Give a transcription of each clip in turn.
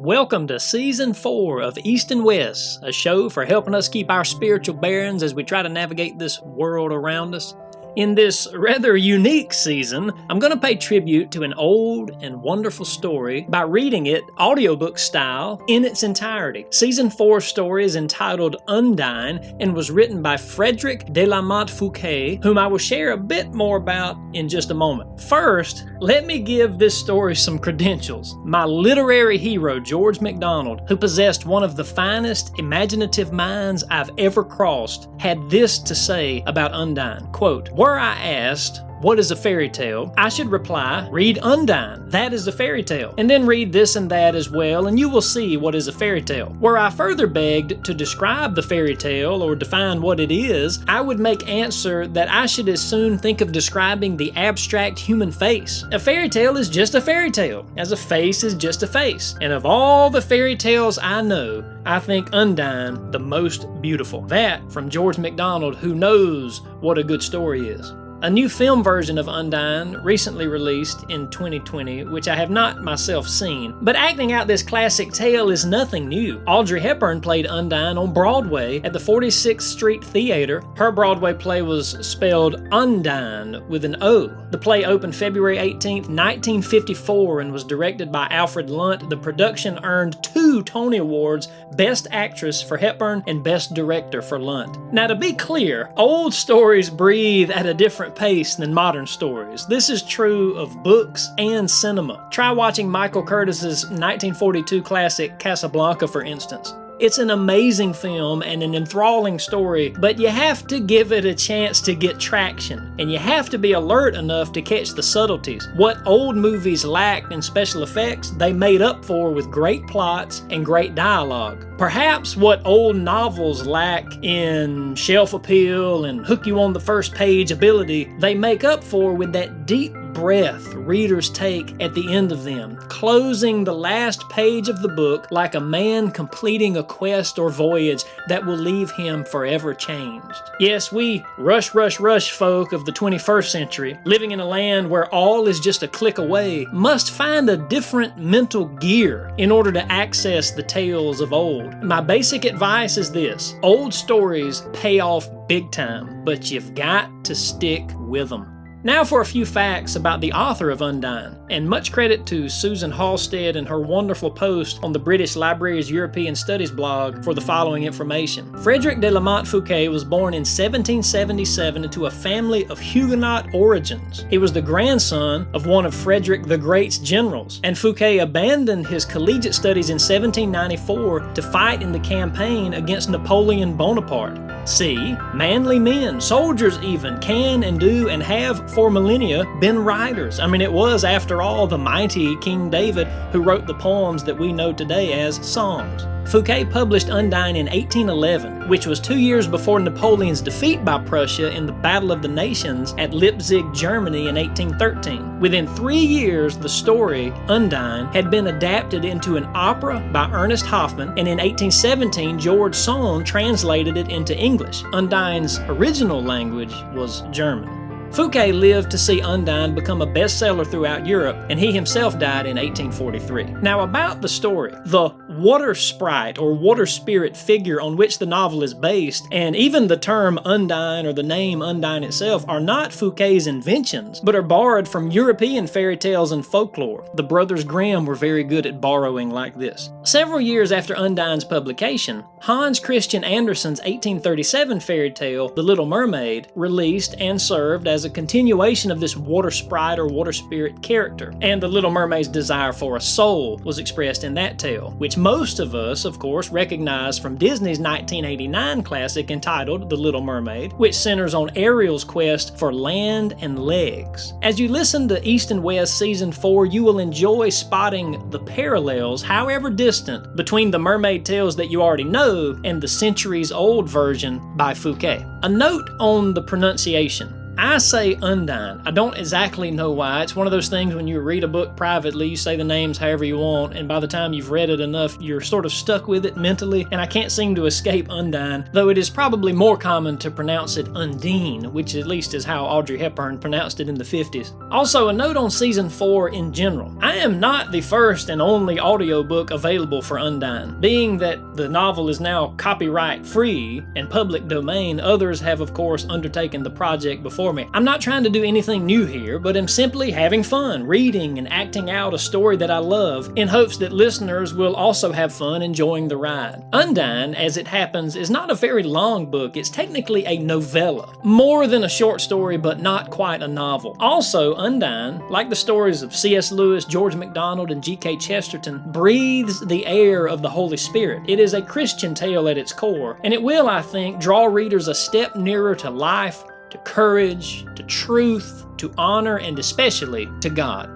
Welcome to Season 4 of East and Wes, a show for helping us keep our spiritual bearings as we try to navigate this world around us. In this rather unique season, I'm going to pay tribute to an old and wonderful story by reading it audiobook style in its entirety. Season 4's story is entitled Undine and was written by Friedrich de la Motte Fouqué, whom I will share a bit more about in just a moment. First, let me give this story some credentials. My literary hero, George MacDonald, who possessed one of the finest imaginative minds I've ever crossed, had this to say about Undine. Quote, "Were I asked, what is a fairy tale? I should reply, read Undine. That is a fairy tale. And then read this and that as well, and you will see what is a fairy tale. Were I further begged to describe the fairy tale or define what it is, I would make answer that I should as soon think of describing the abstract human face. A fairy tale is just a fairy tale, as a face is just a face. And of all the fairy tales I know, I think Undine the most beautiful." That from George MacDonald, who knows what a good story is. A new film version of Undine recently released in 2020, which I have not myself seen. But acting out this classic tale is nothing new. Audrey Hepburn played Undine on Broadway at the 46th Street Theater. Her Broadway play was spelled Undine with an O. The play opened February 18th, 1954 and was directed by Alfred Lunt. The production earned 2 Tony Awards, Best Actress for Hepburn and Best Director for Lunt. Now to be clear, old stories breathe at a different pace than modern stories. This is true of books and cinema. Try watching Michael Curtis's 1942 classic Casablanca, for instance. It's an amazing film and an enthralling story, but you have to give it a chance to get traction, and you have to be alert enough to catch the subtleties. What old movies lacked in special effects, they made up for with great plots and great dialogue. Perhaps what old novels lack in shelf appeal and hook you on the first page ability, they make up for with that deep breath readers take at the end of them, closing the last page of the book like a man completing a quest or voyage that will leave him forever changed. Yes, we rush folk of the 21st century, living in a land where all is just a click away, must find a different mental gear in order to access the tales of old. My basic advice is this: old stories pay off big time, but you've got to stick with them. Now for a few facts about the author of Undine, and much credit to Susan Halstead and her wonderful post on the British Library's European Studies blog for the following information. Friedrich de la Motte Fouqué was born in 1777 into a family of Huguenot origins. He was the grandson of one of Frederick the Great's generals, and Fouqué abandoned his collegiate studies in 1794 to fight in the campaign against Napoleon Bonaparte. See, manly men, soldiers even, can and do and have for millennia been writers. I mean, it was, after all, the mighty King David who wrote the poems that we know today as songs. Fouqué published Undine in 1811, which was 2 years before Napoleon's defeat by Prussia in the Battle of the Nations at Leipzig, Germany in 1813. Within 3 years, the story, Undine, had been adapted into an opera by Ernest Hoffmann, and in 1817, George Sand translated it into English. Undine's original language was German. Fouqué lived to see Undine become a bestseller throughout Europe, and he himself died in 1843. Now about the story. The water sprite or water spirit figure on which the novel is based, and even the term Undine or the name Undine itself, are not Fouqué's inventions, but are borrowed from European fairy tales and folklore. The Brothers Grimm were very good at borrowing like this. Several years after Undine's publication, Hans Christian Andersen's 1837 fairy tale, The Little Mermaid, released and served as a continuation of this water sprite or water spirit character, and the Little Mermaid's desire for a soul was expressed in that tale, which most of us, of course, recognize from Disney's 1989 classic entitled The Little Mermaid, which centers on Ariel's quest for land and legs. As you listen to East and Wes Season 4, you will enjoy spotting the parallels, however distant, between the mermaid tales that you already know and the centuries-old version by Fouqué. A note on the pronunciation. I say Undine. I don't exactly know why. It's one of those things when you read a book privately, you say the names however you want, and by the time you've read it enough, you're sort of stuck with it mentally, and I can't seem to escape Undine, though it is probably more common to pronounce it Undine, which at least is how Audrey Hepburn pronounced it in the 50s. Also, a note on Season 4 in general. I am not the first and only audiobook available for Undine. Being that the novel is now copyright free and public domain, others have of course undertaken the project before me. I'm not trying to do anything new here, but am simply having fun reading and acting out a story that I love in hopes that listeners will also have fun enjoying the ride. Undine, as it happens, is not a very long book. It's technically a novella. More than a short story, but not quite a novel. Also, Undine, like the stories of C.S. Lewis, George MacDonald, and G.K. Chesterton, breathes the air of the Holy Spirit. It is a Christian tale at its core, and it will, I think, draw readers a step nearer to life, to courage, to truth, to honor, and especially to God.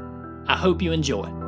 I hope you enjoy.